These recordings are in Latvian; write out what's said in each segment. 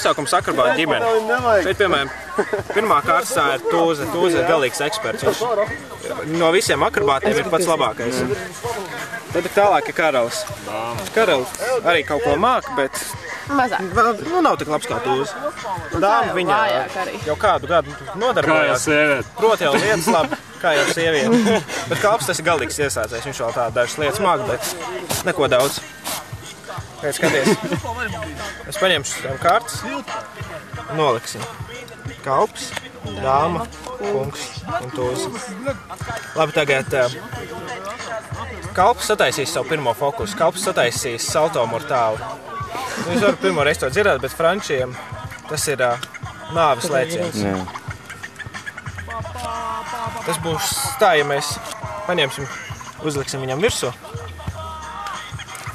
Nosaukums akrobāta ģimene. Šeit, piemēram, pirmā kārta tā ir Tūze. Tūze ir galīgs eksperts. Viņš no visiem akrobātiem ir pats labākais. Tad tālāk ir Karalis. Karalis arī kaut ko māka, bet nav tik labs kā Tūze. Dāma viņa jau kādu gadu nodarbojās. Proti jau lietas labi, kā jau sieviete. Bet Kalps tas ir galīgs iesācējs. Viņš vēl tā dažas lietas māka, bet neko daudz. Pēc skaties, es paņemšu tam kārtas, noliksim. Kalps, dāma, kungs un Tūze. Labi, tagad Kalps sataisīs savu pirmo fokusu. Kalps sataisīs salto mortāli. Jūs varat pirmo reizi to dzirdēt, bet frančiem tas ir nāves lēciens. Tas būs tā, ja mēs paņemsim, uzliksim viņam virsū.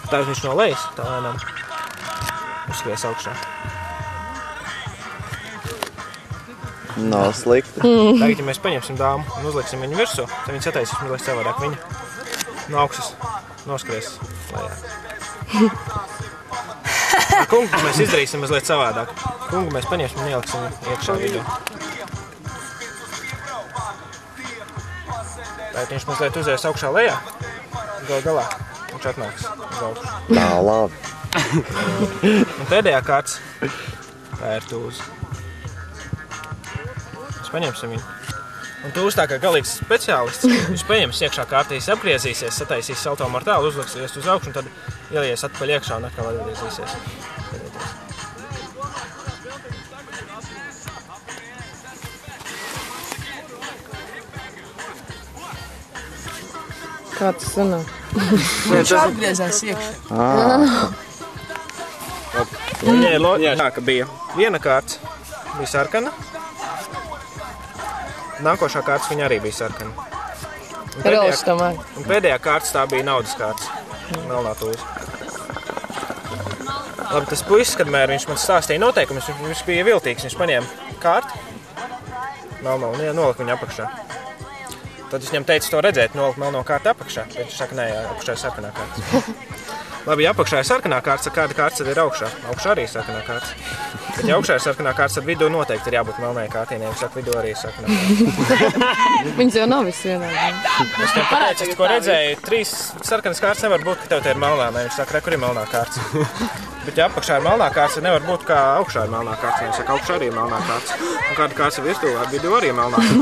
Tā viņš no lejas, tā lēnām uzskries augšā. Nav slikti. Tagad, ja mēs paņemsim dāmu un uzliksim viņu virsū, tad viņi sataisīs mazliet savādāk. Viņa no augšas noskries lejā. Ar kungu mēs izdarīsim mazliet savādāk. Kungu mēs paņemsim un ieliksim iekšā vidū. Tagad viņš mazliet uzies augšā lejā, gal galā. Viņš atnāks uz augšu. Tā, labi. Un pēdējā kārts, tā ir Tūze. Mēs paņemsim viņu. Un Tūze tā kā galīgs speciālists, viņš paņems iekšā kārtīs, apgriezīsies, sataisīs salto mortāli, uzliksies uz augšu un tad ielies atpaļ iekšā un atkal atgriezīsies. Kā tas sanāk? Viņš atgriezās iekšā. Viņai ir loģika, ka bija viena kārts, bija sarkana. Nākošā kārts viņa arī bija sarkana. Un pēdējā kārts tā bija naudas kārts. Melnā Tūze. Labi, tas puisis, kad viņš man stāstīja noteikumus, viņš bija viltīgs. Viņš paņēma kārti, melno, un nolika viņu apakšā. Tad es viņam teicu to redzēt, nolikt melno kārti apakšā, bet viņš saka, nē, apakšā ir sarkanā kārts. Labi, ja apakšā ir sarkanā kārts, tad kāda kārts tad ir augšā? Augšā arī ir sarkanā kārts. Bet ja augšā ir sarkanā kārts, tad vidū noteikti ir jābūt melnai kārtīniem. Viņš saka, vidū arī ir sarkanā kārts. Viņas jau nav viss vienādi. Es tev pateicu, es ko redzēju, 3 sarkanas kārtas nevar būt, ka tev te ir melnā. Viņš saka, re, kur ir melnā kārts. Bet ja apakšā ir melnā kārts, tad nevar būt, kā augšā ir melnā kārts. Viņš saka, augšā arī ir melnā kārts. Un kāda kārts ir virtuvē, vidū arī ir melnā kārts.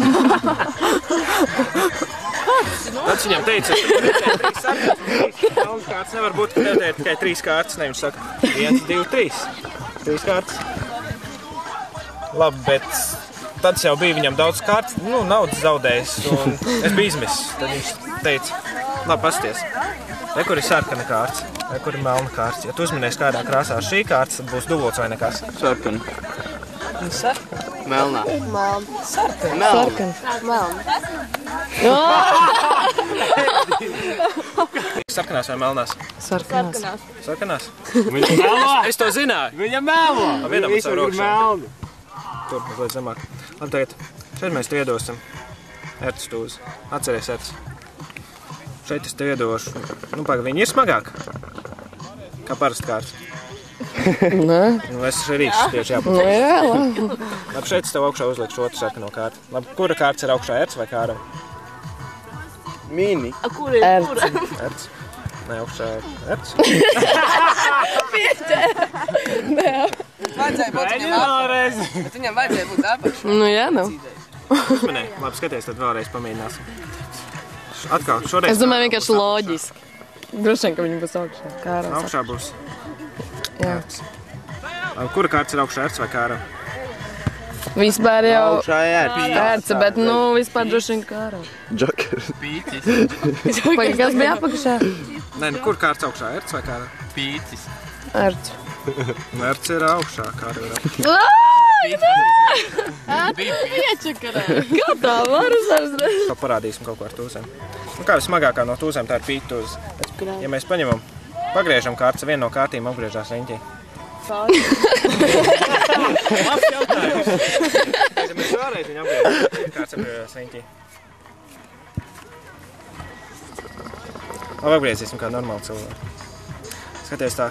Tad viņam teica, ka melnā kārts nevar būt, ka tev te ir tikai 3 kārtas. Ne, viņš saka, 1, 2, 3. 3 kārtas. Labi, bet tad jau bija viņam daudz kārtas, naudas zaudējis, un es biju izmisis. Tad viņš teica, labi, pasties, re, kur ir sarkana kārts, re, kur ir melna kārts. Ja tu uzminies kādā krāsā šī kārts, tad būs dubults vai nekas. Sarkana. Sarkana? Melnā. Melna. Sarkana. Melna. Sarkanās vai melnās? Sarkanās. Sarkanās? Viņa melo! Es to zināju! Viņa melo! Vienam Visur savu ir rokšā. melni. Tur, mazliet zemāk. Labi, tagad, šeit mēs tev iedosim erces Tūze. Atceries erces. Šeit es tev iedošu. Viņi ir smagāki. Kā parasti kārts. Nē. Es šeit rīkšus tieši jābūt. Jā, Labi, šeit es tev augšā uzlikšu otru sarkano kārtu. Labi, kura kārts ir augšā, erces vai kāram? Mini. Kur ir? Erces. Nē, augšā erces. Vajadzēja būt viņam vēlreiz. Bet viņam vajadzēja būt apakšā. jā, nav. Uzmanēji. Labi, skaties, tad vēlreiz pamēģināsim. Atkal, šoreiz. Es domāju, vienkārši loģiski. Droši vien, ka viņi būs augšā. Kārā. Augšā būs Jā. erces. Labi, kura kārts ir augšā, erces vai kāram? Vispār jau Augšā ērce, bet vispār droši vien kārā. Džokers. Pīcis. Pagaid, kas bija apakšā? Nē, kur kārts augšā, erces vai kāram? Pīcis. Ērce. Erces ir augšā, kāra ir augšā. Kā tā var uzreiz? Kā parādīsim kaut ko ar Tūzēm. Kā vismagākā no Tūzēm, tā ir pīta Tūze. Ja mēs paņemam, pagriežam kārtas, viena no kārtīm apgriežās riņķī. Labs jautājums. Ja mēs vēlreiz viņu apgriežam, kārtas apgriežās riņķī. Labi, apgriezīsim kā normāli cilvēku. Skaties tā.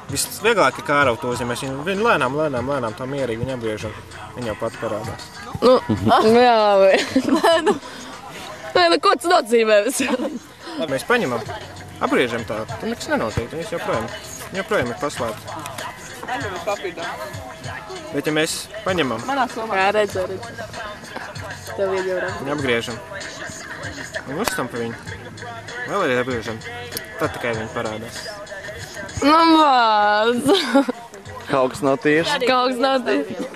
Visvieglāk ir kāraut tos, ja mēs viņu lēnām tā mierīgi viņu apgriežam. Viņa jau pat parādās. Jā, nē, ko tas nozīmē? Labi, mēs paņemam, apgriežam tā, tad nekas nenotiek, viņš joprojām ir paslēpts. Bet ja mēs paņemam, Jā, redzu. Tev iedjauram. viņu apgriežam un uzstam pa viņu, vēl arī apgriežam, tad tikai viņi parādās. Nu, maz. Kaut kas nav tieši. Kaut kas nav tieši.